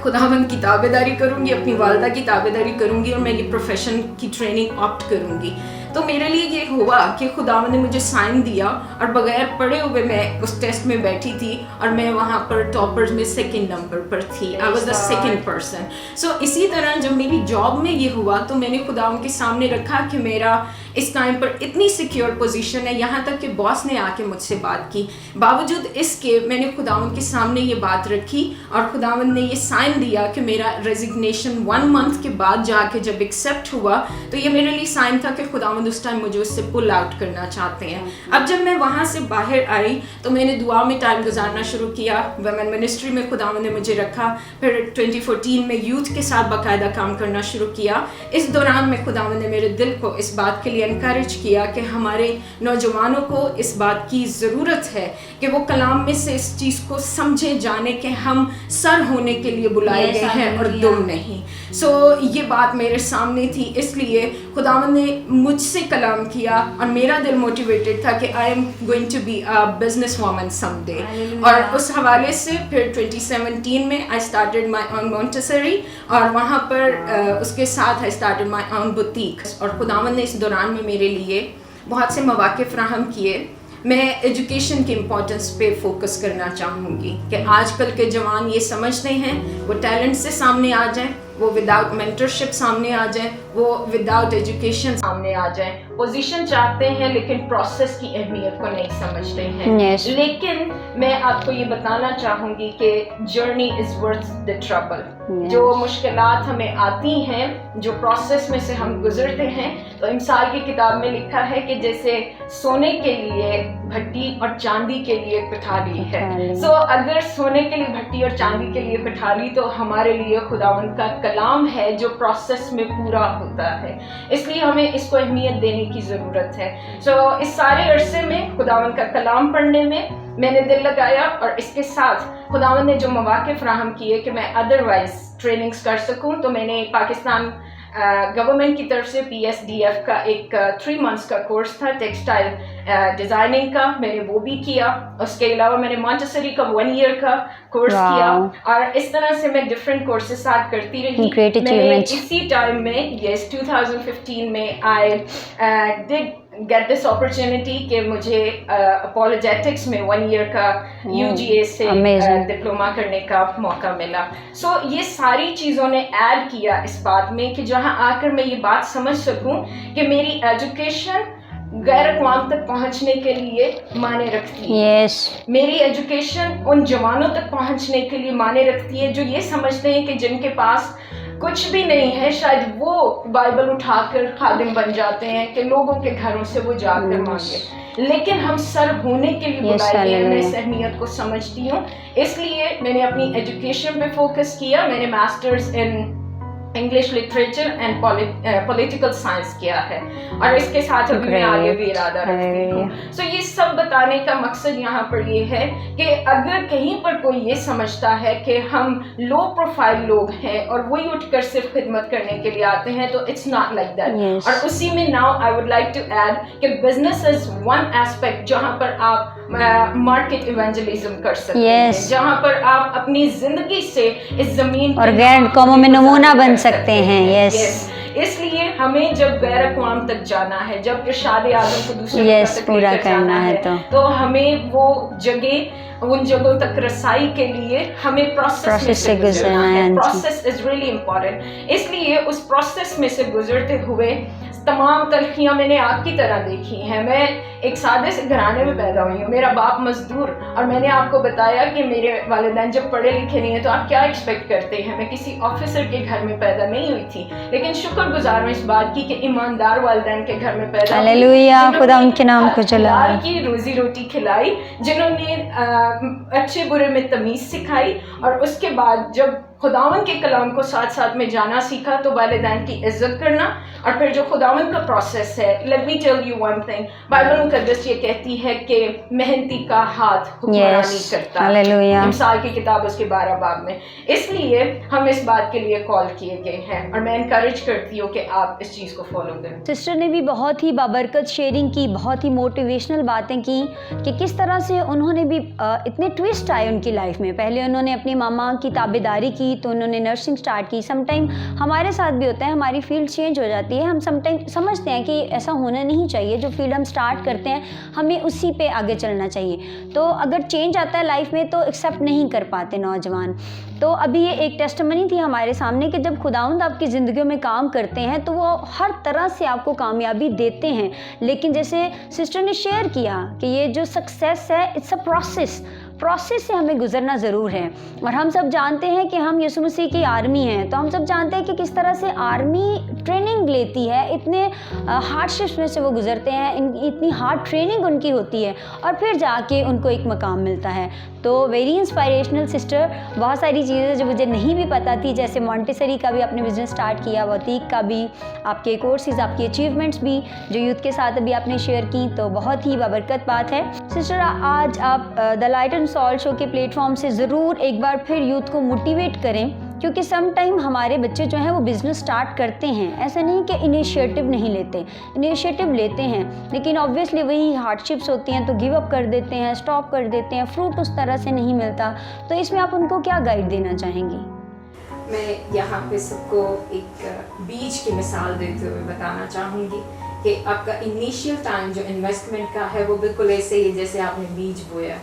खुदावंद की ताबेदारी करूँगी, अपनी वालदा की ताबेदारी करूँगी और मैं ये प्रोफेशन की ट्रेनिंग ऑप्ट करूँगी। तो मेरे लिए ये हुआ कि खुदावंद ने मुझे साइन दिया और बगैर पढ़े हुए मैं उस टेस्ट में बैठी थी और मैं वहाँ पर टॉपर्स में 2nd नंबर पर थी। I was the 2nd person. So इसी तरह जब मेरी जॉब में ये हुआ तो मैंने खुदावंद के सामने रखा कि मेरा इस टाइम पर इतनी सिक्योर पोजीशन है, यहाँ तक कि बॉस ने आके मुझसे बात की। बावजूद इसके मैंने खुदावंद के सामने ये बात रखी और खुदावंद ने ये साइन दिया कि मेरा रेजिग्नेशन 1 मंथ के बाद जाके जब एक्सेप्ट हुआ तो ये मेरे लिए साइन था कि खुदावंद उस टाइम मुझे उससे पुल आउट करना चाहते हैं। अब जब मैं वहाँ से बाहर आई तो मैंने दुआ में टाइम गुजारना शुरू किया। वुमेन मिनिस्ट्री में खुदावंद ने मुझे रखा। फिर 2014 में यूथ के साथ बाकायदा काम करना शुरू किया। इस दौरान में खुदावंद ने मेरे दिल को इस बात के लिए इनकरेज किया कि हमारे नौजवानों को इस बात की ज़रूरत है कि वो कलाम में से इस चीज़ को समझे, जाने कि हम सर होने के लिए बुलाए गए हैं और दुम नहीं। सो ये बात मेरे सामने थी, इसलिए खुदावंद ने मुझसे कलाम किया और मेरा दिल मोटिवेटेड था कि I am going to be a business woman someday. और उस हवाले से फिर 2017 में I started my own Montessori और वहाँ पर उसके साथ I started my own boutique. और खुदावंद ने इस दौरान में मेरे लिए बहुत से मौके फराहम किए। मैं एजुकेशन के इम्पोर्टेंस पे फोकस करना चाहूँगी कि आजकल के जवान ये समझते हैं वो टैलेंट से सामने आ जाएं, वो विदाउट मेंटरशिप सामने आ जाएं, वो विदाउट एजुकेशन सामने आ जाएं। पोजीशन चाहते हैं लेकिन प्रोसेस की अहमियत को नहीं समझते हैं। लेकिन मैं आपको ये बताना चाहूँगी कि journey is worth the trouble. जो मुश्किलात हमें आती हैं, जो प्रोसेस में से हम गुजरते हैं, तो इमसाल की किताब में लिखा है कि जैसे सोने के लिए भट्टी और चांदी के लिए पिठाली है। सो अगर सोने के लिए भट्टी और चांदी के लिए पिठाली, तो हमारे लिए खुदावंद का कलाम है जो प्रोसेस में पूरा होता है। इसलिए हमें इसको अहमियत देने की ज़रूरत है। सो इस सारे अरसे में खुदावंद का कलाम पढ़ने में मैंने दिल लगाया और इसके साथ खुदावंद ने जो मौके फराहम किए कि मैं अदरवाइज ट्रेनिंग्स कर सकूं, तो मैंने पाकिस्तान गवर्नमेंट की तरफ से PSDF का एक 3 मंथ्स का कोर्स था टेक्सटाइल डिज़ाइनिंग का, मैंने वो भी किया। उसके अलावा मैंने मॉन्टेसरी का 1 ईयर का कोर्स किया और इस तरह से मैं डिफरेंट कोर्सेज साथ करती रही। मैंने इसी टाइम में 2015 में I did get this opportunity कि मुझे अपोलोजेटिक्स में 1 ईयर का UGA से डिप्लोमा करने का मौका मिला। सो ये सारी चीज़ों ने ऐड किया इस बात में कि जहाँ आकर मैं ये बात समझ सकूं कि मेरी एजुकेशन गैर अक़वाम तक पहुँचने के लिए माने रखती है। मेरी एजुकेशन उन जवानों तक पहुँचने के लिए माने रखती है जो ये समझते हैं कि जिनके पास कुछ भी नहीं है, शायद वो बाइबल उठाकर खादिम बन जाते हैं कि लोगों के घरों से वो जाकर मांगे। लेकिन हम सर होने के लिए बुलाए गए हैं। मैं इस अहमियत को समझती हूँ, इसलिए मैंने अपनी एजुकेशन पे फोकस किया। मैंने masters in English literature and political science किया है और इसके साथ अभी मैं आगे भी इरादा रखती हूँ। सो ये सब बताने का मकसद यहाँ पर ये है कि अगर कहीं पर कोई ये समझता है कि हम लो प्रोफाइल लोग हैं और वही उठकर सिर्फ खिदमत करने के लिए आते हैं, तो इट्स नॉट लाइक दैट। और उसी में now I would like to add कि बिजनेस इज वन एस्पेक्ट जहाँ पर आप मार्केट इवेंजलिज्म कर सकते हैं, जहाँ पर आप अपनी जिंदगी से इस जमीन और गैर कौमों में नमूना बन सकते हैं। इसलिए हमें जब गैर अक़वाम तक जाना है, जब इरशाद आज़म को दूसरे तक पूरा करना है तो हमें वो जगह, उन जगहों तक रसाई के लिए हमें प्रोसेस से गुजरना है। Process is really important. इसलिए उस प्रोसेस में से गुजरते हुए तमाम तलखियाँ मैंने आपकी तरह देखी हैं। मैं एक सादे से घराने में पैदा हुई हूँ, मेरा बाप मजदूर, और मैंने आपको बताया कि मेरे वालिदैन जब पढ़े लिखे नहीं है तो आप क्या एक्सपेक्ट करते हैं। मैं किसी ऑफिसर के घर में पैदा नहीं हुई थी, लेकिन शुक्रगुजार हूँ इस बात की कि ईमानदार वालिदैन के घर में पैदा, हालेलुया, खुदा उनके नाम को जलाल की रोजी रोटी खिलाई, जिन्होंने अच्छे बुरे में तमीज़ सिखाई, और उसके बाद जब खुदावन के कलाम को साथ साथ में जाना सीखा तो वालिदैन की इज्जत करना। और फिर जो खुदावन का प्रोसेस है, let me tell you one thing, Bible मुकद्दस ये कहती है कि मेहनती का हाथ हुक्मरानी करता है, मिसाल की किताब उसके 12 बाब में। इसलिए हम इस बात के लिए कॉल किए गए हैं और मैं इनकरेज करती हूँ कि आप इस चीज़ को फॉलो करें। सिस्टर ने भी बहुत ही बाबरकत शेयरिंग की, बहुत ही मोटिवेशनल बातें की कि किस तरह से उन्होंने भी इतने ट्विस्ट आए उनकी लाइफ में। पहले उन्होंने अपनी मामा की ताबेदारी की तो उन्होंने नर्सिंग स्टार्ट की। समटाइम हमारे साथ भी होता है, हमारी फील्ड चेंज हो जाती है, हम समटाइम समझते हैं कि ऐसा होना नहीं चाहिए, जो फील्ड हम स्टार्ट करते हैं हमें उसी पे आगे चलना चाहिए। तो अगर चेंज आता है लाइफ में तो एक्सेप्ट नहीं कर पाते नौजवान। तो अभी ये एक टेस्टिमनी थी हमारे सामने कि जब खुदावंद आपकी ज़िंदगियों में काम करते हैं तो वो हर तरह से आपको कामयाबी देते हैं। लेकिन जैसे सिस्टर ने शेयर किया कि ये जो सक्सेस है इट्स अ प्रोसेस से हमें गुजरना ज़रूर है। और हम सब जानते हैं कि हम यीशु मसीह की आर्मी हैं, तो हम सब जानते हैं कि किस तरह से आर्मी ट्रेनिंग लेती है, इतने हार्डशिप्स में से वो गुजरते हैं, इतनी हार्ड ट्रेनिंग उनकी होती है और फिर जाके उनको एक मकाम मिलता है। तो वेरी इंस्पायरेशनल सिस्टर। बहुत सारी चीज़ें जो मुझे नहीं भी पता थी, जैसे मॉन्टेसरी का भी आपने बिजनेस स्टार्ट किया, वतीक का भी, आपके कोर्सेज, आपकी अचीवमेंट्स भी जो यूथ के साथ अभी आपने शेयर की, तो बहुत ही बाबरकत बात है। सिस्टर, आज आप the light and salt show के प्लेटफॉर्म से ज़रूर एक बार फिर यूथ को मोटिवेट करें, क्योंकि सम टाइम हमारे बच्चे जो हैं वो बिज़नेस स्टार्ट करते हैं, ऐसा नहीं कि इनिशिएटिव नहीं लेते, इनिशिएटिव लेते हैं, लेकिन ऑब्वियसली वही हार्डशिप्स होती हैं तो गिव अप कर देते हैं, स्टॉप कर देते हैं, फ्रूट उस तरह से नहीं मिलता। तो इसमें आप उनको क्या गाइड देना चाहेंगी? मैं यहाँ पे सबको एक बीज की मिसाल देते हुए बताना चाहूँगी कि आपका इनिशियल टाइम जो इन्वेस्टमेंट का है वो बिल्कुल ऐसे ही जैसे आपने बीज बोया,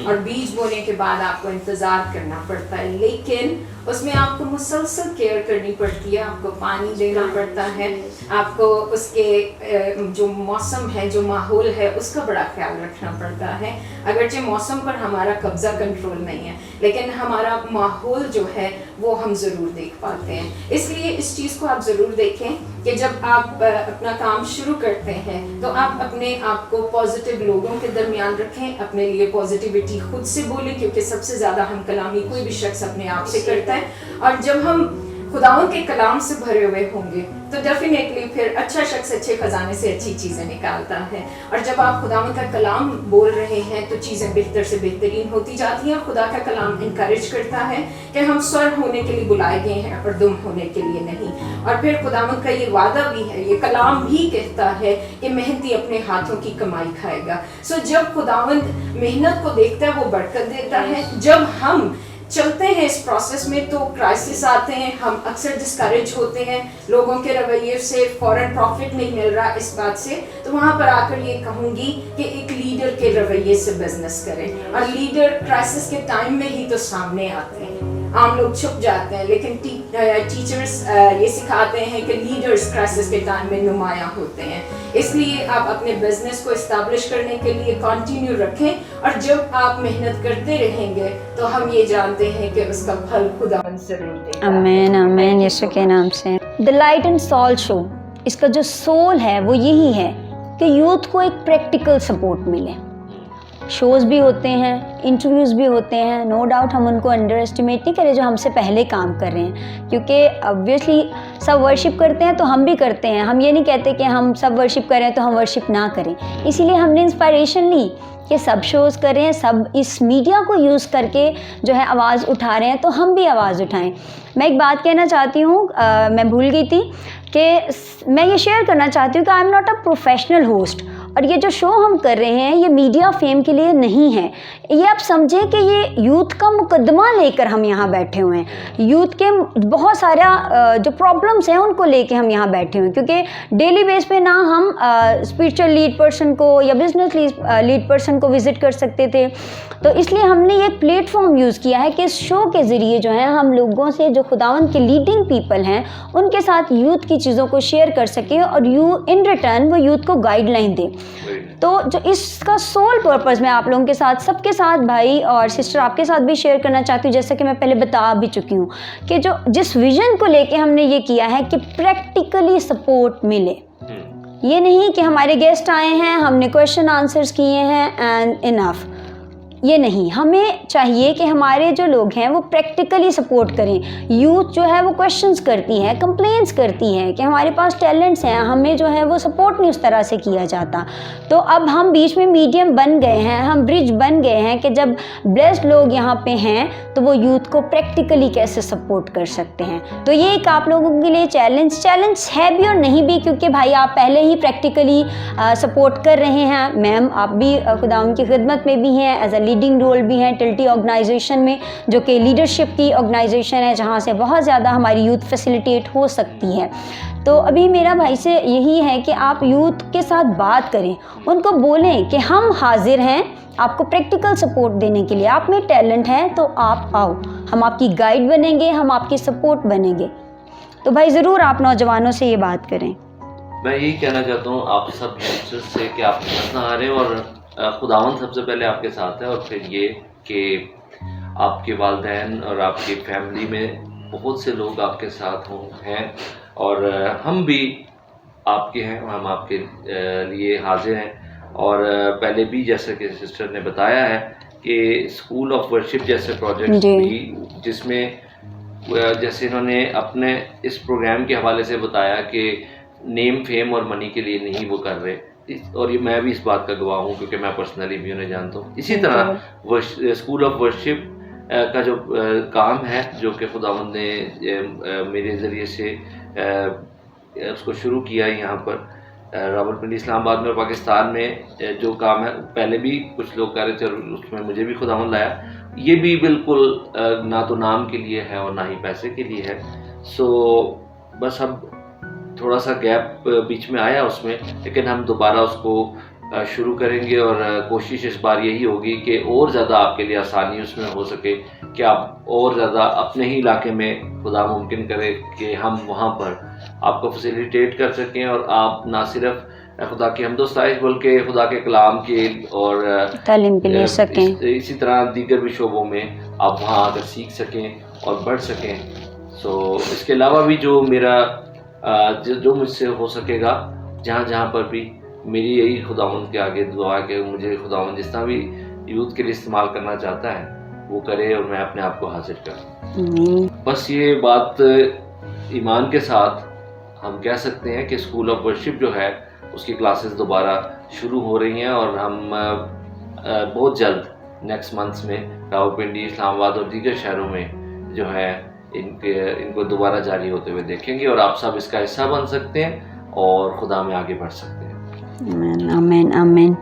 और बीज बोने के बाद आपको इंतज़ार करना पड़ता है, लेकिन उसमें आपको मुसलसल केयर करनी पड़ती है, आपको पानी देना पड़ता है, आपको उसके जो मौसम है, जो माहौल है, उसका बड़ा ख्याल रखना पड़ता है। अगरचे मौसम पर हमारा कब्ज़ा कंट्रोल नहीं है, लेकिन हमारा माहौल जो है वो हम ज़रूर देख पाते हैं। इसलिए इस चीज़ को आप ज़रूर देखें कि जब आप अपना काम शुरू करते हैं तो आप अपने आप को पॉजिटिव लोगों के दरमियान रखें, अपने लिए पॉजिटिविटी खुद से बोलें, क्योंकि सबसे ज़्यादा हम कलामी कोई भी शख्स अपने आप से करता है। और जब हम खुदाओं के कलाम से भरे हुए होंगे तो डेफिनेटली फिर अच्छा शख्स अच्छे खजाने से अच्छी चीज़ें निकालता है। और जब आप खुदाओं का कलाम बोल रहे हैं तो चीज़ें बेहतर से बेहतरीन होती जाती हैं। और खुदा का कलाम इनकरेज करता है कि हम स्वर होने के लिए बुलाए गए हैं और दुम होने के लिए नहीं। और फिर खुदावंद का ये वादा भी है, ये कलाम भी कहता है कि मेहनती अपने हाथों की कमाई खाएगा। सो जब खुदावंद मेहनत को देखता है वो बरकत देता है। जब हम चलते हैं इस प्रोसेस में तो क्राइसिस आते हैं, हम अक्सर डिस्करेज होते हैं, लोगों के रवैये से फौरन प्रॉफिट नहीं मिल रहा इस बात से, तो वहाँ पर आकर ये कहूँगी कि एक लीडर के रवैये से बिजनेस करें। और लीडर क्राइसिस के टाइम में ही तो सामने आते हैं, आम लोग छुप जाते हैं, लेकिन टीचर्स ये सिखाते हैं कि लीडर्स क्राइसिस के टाइम में नुमायां होते हैं। इसलिए आप अपने बिजनेस को इस्टेब्लिश करने के लिए कंटिन्यू रखें, और जब आप मेहनत करते रहेंगे तो हम ये जानते हैं कि उसका फल खुदावंद जरूर देगा। आमीन आमीन यीशु के नाम से। The light and salt show, इसका जो सोल है वो यही है कि यूथ को एक प्रैक्टिकल सपोर्ट मिले। शोज़ भी होते हैं, इंटरव्यूज़ भी होते हैं, नो डाउट हम उनको अंडर एस्टिमेट नहीं करें जो हमसे पहले काम कर रहे हैं, क्योंकि ऑब्वियसली सब वर्शिप करते हैं तो हम भी करते हैं। हम ये नहीं कहते कि हम सब वर्शिप करें तो हम वर्शिप ना करें। इसीलिए हमने इंस्पायरेशन ली कि सब शोज़ करें, सब इस मीडिया को यूज़ करके जो है आवाज़ उठा रहे हैं, तो हम भी आवाज़ उठाएं। मैं एक बात कहना चाहती हूँ, मैं भूल गई थी कि मैं ये शेयर करना चाहती हूँ कि I am not a professional host, और ये जो शो हम कर रहे हैं ये मीडिया फेम के लिए नहीं है। ये आप समझें कि ये यूथ का मुकदमा लेकर हम यहाँ बैठे हुए हैं। यूथ के बहुत सारा जो प्रॉब्लम्स हैं उनको लेके हम यहाँ बैठे हुए हैं, क्योंकि डेली बेस पे ना हम स्पिरिचुअल लीड पर्सन को या बिजनेस लीड पर्सन को विज़िट कर सकते थे, तो इसलिए हमने ये प्लेटफॉर्म यूज़ किया है कि इस शो के ज़रिए जो है हम लोगों से, जो खुदावंद के लीडिंग पीपल हैं, उनके साथ यूथ की चीज़ों को शेयर कर सकें और इन रिटर्न वो यूथ को गाइडलाइन दें। तो जो इसका सोल पर्पस मैं आप लोगों के साथ, सबके साथ, भाई और सिस्टर आपके साथ भी शेयर करना चाहती हूँ, जैसे कि मैं पहले बता भी चुकी हूँ कि जो जिस विजन को लेके हमने ये किया है कि प्रैक्टिकली सपोर्ट मिले। ये नहीं कि हमारे गेस्ट आए हैं, हमने क्वेश्चन आंसर्स किए हैं एंड इनफ, ये नहीं। हमें चाहिए कि हमारे जो लोग हैं वो प्रैक्टिकली सपोर्ट करें। यूथ जो है वो क्वेश्चंस करती है, कंप्लेंट्स करती है कि हमारे पास टैलेंट्स हैं, हमें जो है वो सपोर्ट नहीं उस तरह से किया जाता। तो अब हम बीच में मीडियम बन गए हैं, हम ब्रिज बन गए हैं कि जब ब्लेस्ड लोग यहाँ पे हैं तो वो यूथ को प्रैक्टिकली कैसे सपोर्ट कर सकते हैं। तो ये एक आप लोगों के लिए चैलेंज है भी और नहीं भी, क्योंकि भाई आप पहले ही प्रैक्टिकली सपोर्ट कर रहे हैं। मैम आप भी खुदावंद की खिदमत में भी हैं, एज अ लीडिंग रोल भी हैं टिल्टी ऑर्गेनाइजेशन में, जो कि लीडरशिप की ऑर्गेनाइजेशन है जहाँ से बहुत ज़्यादा हमारी यूथ फैसिलिटेट हो सकती है। तो अभी मेरा भाई से यही है कि आप यूथ के साथ बात करें, उनको बोलें कि हम हाजिर हैं आपको प्रैक्टिकल सपोर्ट देने के लिए। आप में टैलेंट है तो आप आओ, हम आपकी गाइड बनेंगे, हम आपकी सपोर्ट बनेंगे। तो भाई ज़रूर आप नौजवानों से ये बात करें। मैं यही कहना चाहता हूँ आप सब यंगस्टर्स से कि आप हिम्मत ना हारें, और खुदावंद सबसे पहले आपके साथ है, और फिर ये कि आपके वालिदैन और आपकी फैमिली में बहुत से लोग आपके साथ हैं, और हम भी आपके हैं, हम आपके लिए हाजिर हैं। और पहले भी जैसे कि सिस्टर ने बताया है कि स्कूल ऑफ वर्शिप जैसे प्रोजेक्ट भी, जिसमें जैसे इन्होंने अपने इस प्रोग्राम के हवाले से बताया कि नेम फेम और मनी के लिए नहीं वो कर रहे, और ये मैं भी इस बात का गवाह हूँ क्योंकि मैं पर्सनली भी उन्हें जानता हूँ। इसी तरह स्कूल ऑफ वर्शिप का जो काम है, जो कि खुदावंद ने मेरे ज़रिए से उसको शुरू किया है यहाँ पर रावलपिंडी इस्लामाबाद में और पाकिस्तान में, जो काम है पहले भी कुछ लोग कर रहे थे और उसमें मुझे भी खुदावंद लाया। ये भी बिल्कुल ना तो नाम के लिए है और ना ही पैसे के लिए है। सो बस अब थोड़ा सा गैप बीच में आया उसमें, लेकिन हम दोबारा उसको शुरू करेंगे, और कोशिश इस बार यही होगी कि और ज़्यादा आपके लिए आसानी उसमें हो सके, कि आप और ज़्यादा अपने ही इलाके में खुदा मुमकिन करे कि हम वहाँ पर आपको फैसिलिटेट कर सकें, और आप ना सिर्फ खुदा की हमदोस्ताइश बल्कि खुदा के कलाम के और तालीम भी ले सकें, इसी तरह दीगर भी शोबों में आप वहाँ आकर सीख सकें और बढ़ सकें। सो इसके अलावा भी जो मेरा जो मुझसे हो सकेगा, जहाँ जहाँ पर भी, मेरी यही खुदावंद के आगे दुआ है कि मुझे खुदावंद जिस तरह भी यूथ के लिए इस्तेमाल करना चाहता है वो करे, और मैं अपने आप को हाजिर करूँ। बस ये बात ईमान के साथ हम कह सकते हैं कि स्कूल ऑफ वर्शिप जो है उसकी क्लासेस दोबारा शुरू हो रही हैं, और हम बहुत जल्द नेक्स्ट मंथ्स में रावलपिंडी, इस्लामाबाद और दीगर शहरों में जो है इनको दोबारा जारी होते हुए देखेंगे, और आप सब इसका हिस्सा बन सकते हैं और खुदा में आगे बढ़ सकते हैं। आमीन आमीन।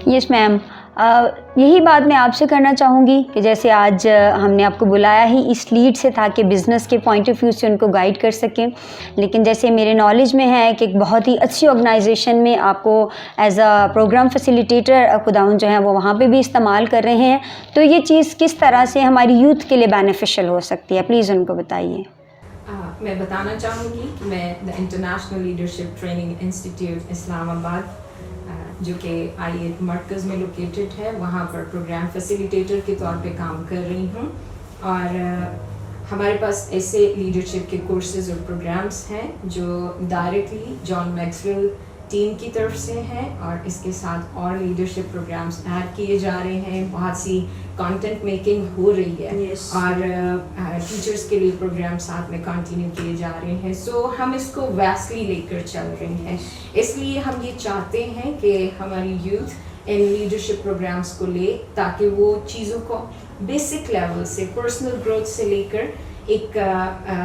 यस मैम, यही बात मैं आपसे करना चाहूँगी कि जैसे आज हमने आपको बुलाया ही इस लीड से था कि बिज़नेस के पॉइंट ऑफ व्यू से उनको गाइड कर सकें, लेकिन जैसे मेरे नॉलेज में है कि एक बहुत ही अच्छी ऑर्गेनाइजेशन में आपको एज अ प्रोग्राम फैसिलिटेटर खुदावंद जो है वो वहाँ पे भी इस्तेमाल कर रहे हैं, तो ये चीज़ किस तरह से हमारी यूथ के लिए बेनिफिशियल हो सकती है, प्लीज़ उनको बताइए। मैं बताना चाहूँगी कि मैं the international leadership training institute Islamabad जो कि आई मरकज़ में लोकेटेड है, वहाँ पर प्रोग्राम फैसिलिटेटर के तौर पे काम कर रही हूँ। और हमारे पास ऐसे लीडरशिप के कोर्सेज़ और प्रोग्राम्स हैं जो डायरेक्टली जॉन मैक्सवेल टीम की तरफ से हैं, और इसके साथ और लीडरशिप प्रोग्राम्स ऐड किए जा रहे हैं। बहुत सी कंटेंट मेकिंग हो रही है और टीचर्स के लिए प्रोग्राम साथ में कंटिन्यू किए जा रहे हैं। सो हम इसको वैस्टली लेकर चल रहे हैं, इसलिए हम ये चाहते हैं कि हमारी यूथ इन लीडरशिप प्रोग्राम्स को ले, ताकि वो चीज़ों को बेसिक लेवल से, पर्सनल ग्रोथ से लेकर एक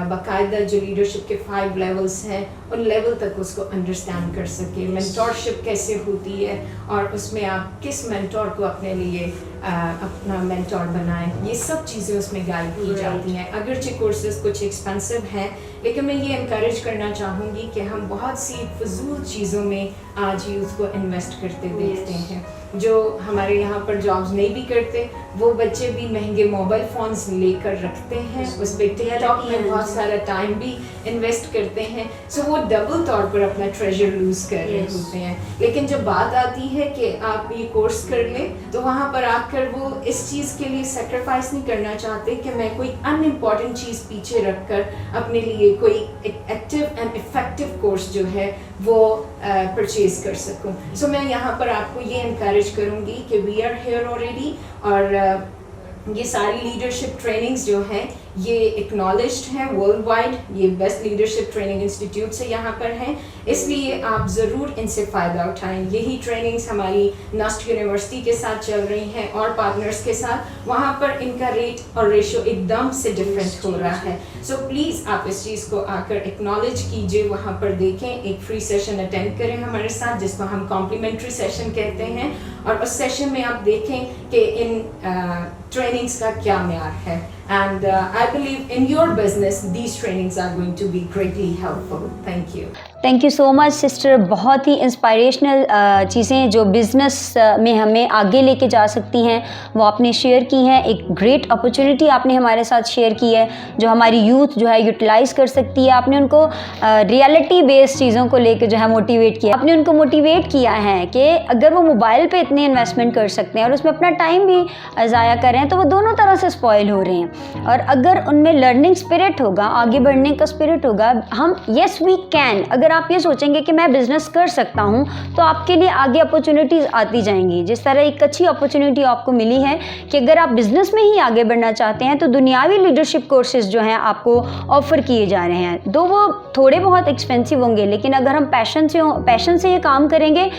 बाकायदा जो लीडरशिप के 5 लेवल्स हैं उन लेवल तक उसको अंडरस्टैंड कर सके। मेंटोरशिप कैसे होती है और उसमें आप किस मेंटोर को अपने लिए अपना मेंटोर बनाएं, ये सब चीज़ें उसमें गाइड की जाती हैं। अगरचे कोर्सेज कुछ एक्सपेंसिव हैं, लेकिन मैं ये इनकरेज करना चाहूँगी कि हम बहुत सी फजूल चीज़ों में आज यूथ को इन्वेस्ट करते देखते हैं। जो हमारे यहाँ पर जॉब्स नहीं भी करते, वो बच्चे भी महंगे मोबाइल फ़ोन्स लेकर रखते हैं, उस पर टिकटॉक में बहुत सारा टाइम भी इन्वेस्ट करते हैं। सो वो डबल तौर पर अपना ट्रेजर लूज़ कर रहे होते हैं। लेकिन जब बात आती है कि आप ये कोर्स कर लें, तो वहाँ पर आकर वो इस चीज़ के लिए सेक्रीफाइस नहीं करना चाहते कि मैं कोई अनइम्पॉर्टेंट चीज़ पीछे रख कर अपने लिए कोई एक्टिव एंड इफ़ेक्टिव कोर्स जो है वो परचेज कर सकूं। सो मैं यहाँ पर आपको ये इनकरेज करूँगी कि वी आर हियर ऑलरेडी, और ये सारी लीडरशिप ट्रेनिंग्स जो हैं ये एक्नॉलेज्ड हैं वर्ल्ड वाइड, ये बेस्ट लीडरशिप ट्रेनिंग इंस्टीट्यूट से यहाँ पर हैं, इसलिए आप ज़रूर इनसे फ़ायदा उठाएं। यही ट्रेनिंग्स हमारी नस्ट यूनिवर्सिटी के साथ चल रही हैं और पार्टनर्स के साथ, वहाँ पर इनका रेट और रेशो एकदम से डिफरेंट हो रहा है। सो प्लीज़ आप इस चीज़ को आकर एक्नॉलेज कीजिए, वहाँ पर देखें, एक फ्री सेशन अटेंड करें हमारे साथ जिसको हम कॉम्प्लीमेंट्री सेशन कहते हैं, और उस सेशन में आप देखें कि इन ट्रेनिंग्स का क्या म्यार है। And I believe in your business, these trainings are going to be greatly helpful. Thank you. Thank you so much sister. बहुत ही इंस्पायरेशनल चीज़ें जो बिज़नेस में हमें आगे लेके जा सकती हैं वो आपने शेयर की हैं। एक ग्रेट अपॉर्चुनिटी आपने हमारे साथ शेयर की है जो हमारी यूथ जो है यूटिलाइज़ कर सकती है। आपने उनको रियलिटी बेस्ड चीज़ों को लेकर जो है मोटिवेट किया। आपने उनको मोटिवेट किया है कि अगर वो मोबाइल पे इतने इन्वेस्टमेंट कर सकते हैं और उसमें अपना टाइम भी ज़ाया कर रहे हैं, तो वो दोनों तरह से स्पॉइल हो रहे हैं। और अगर उनमें लर्निंग स्पिरिट होगा, आगे बढ़ने का स्पिरिट होगा, हम येस वी कैन, अगर आप ये सोचेंगे कि मैं बिज़नेस कर सकता हूँ, तो आपके लिए आगे अपॉर्चुनिटीज़ आती जाएंगी। जिस तरह एक अच्छी अपॉर्चुनिटी आपको मिली है कि अगर आप बिज़नेस में ही आगे बढ़ना चाहते हैं तो दुनियावी लीडरशिप कोर्सेज जो हैं आपको ऑफ़र किए जा रहे हैं। दो वो थोड़े बहुत एक्सपेंसिव होंगे, लेकिन अगर हम पैशन से ये काम करेंगे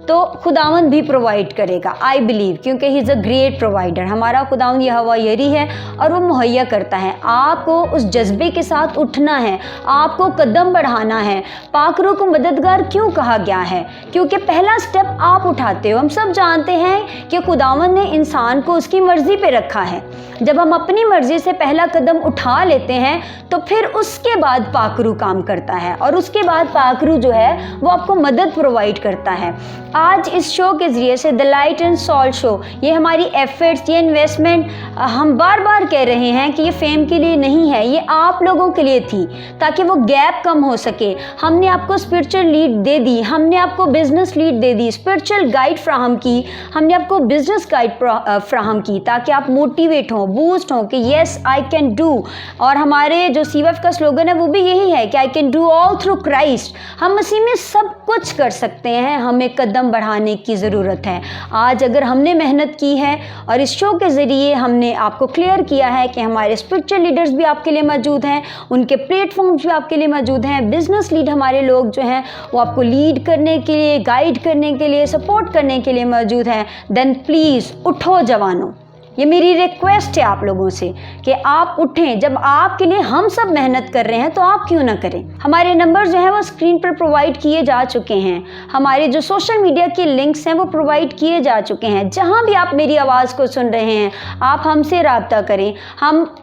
तो खुदावंद भी प्रोवाइड करेगा, आई बिलीव, क्योंकि he is a great provider. हमारा खुदावंद ये हवायरी है और वो मुहैया करता है। आपको उस जज्बे के साथ उठना है, आपको कदम बढ़ाना है। पाकरों को मददगार क्यों कहा गया है? क्योंकि पहला स्टेप आप उठाते हो। हम सब जानते हैं कि खुदावंद ने इंसान को उसकी मर्ज़ी पे रखा है। जब हम अपनी मर्ज़ी से पहला कदम उठा लेते हैं तो फिर उसके बाद पाकरू काम करता है, और उसके बाद पाकरू जो है वो आपको मदद प्रोवाइड करता है। आज इस शो के ज़रिए से the light and salt show, ये हमारी एफर्ट्स, ये इन्वेस्टमेंट, हम बार बार कह रहे हैं कि ये फेम के लिए नहीं है, ये आप लोगों के लिए थी, ताकि वो गैप कम हो सके। हमने आपको स्पिरिचुअल लीड दे दी, हमने आपको बिजनेस लीड दे दी, स्पिरिचुअल गाइड फ्राहम की, हमने आपको बिजनेस गाइड फ्राहम की, ताकि आप मोटिवेट हों, बूस्ट हों कि येस आई कैन डू। और हमारे जो CWF का स्लोगन है वो भी यही है कि I can do all through Christ. हम मसीह में सब कुछ कर सकते हैं, हमें कदम बढ़ाने की ज़रूरत है। आज अगर हमने मेहनत की है और इस शो के ज़रिए हमने आपको क्लियर किया है कि हमारे स्पिरिचुअल लीडर्स भी आपके लिए मौजूद हैं, उनके प्लेटफॉर्म्स भी आपके लिए मौजूद हैं, बिजनेस लीड हमारे लोग जो हैं वो आपको लीड करने के लिए, गाइड करने के लिए, सपोर्ट करने के लिए मौजूद हैं, देन प्लीज़ उठो जवानों, ये मेरी रिक्वेस्ट है आप लोगों से कि आप उठें। जब आपके लिए हम सब मेहनत कर रहे हैं तो आप क्यों ना करें। हमारे नंबर जो हैं वो स्क्रीन पर प्रोवाइड किए जा चुके हैं। हमारे जो सोशल मीडिया के लिंक्स हैं वो प्रोवाइड किए जा चुके हैं। जहां भी आप मेरी आवाज़ को सुन रहे हैं, आप हमसे रब्ता करें,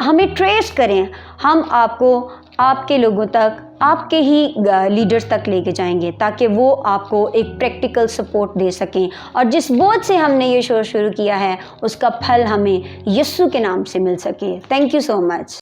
हमें ट्रेस करें। हम आपको आपके लोगों तक, आपके ही लीडर्स तक लेके जाएंगे ताकि वो आपको एक प्रैक्टिकल सपोर्ट दे सकें। और जिस बोझ से हमने ये शो शुरू किया है उसका फल हमें यीशु के नाम से मिल सके। Thank you so much.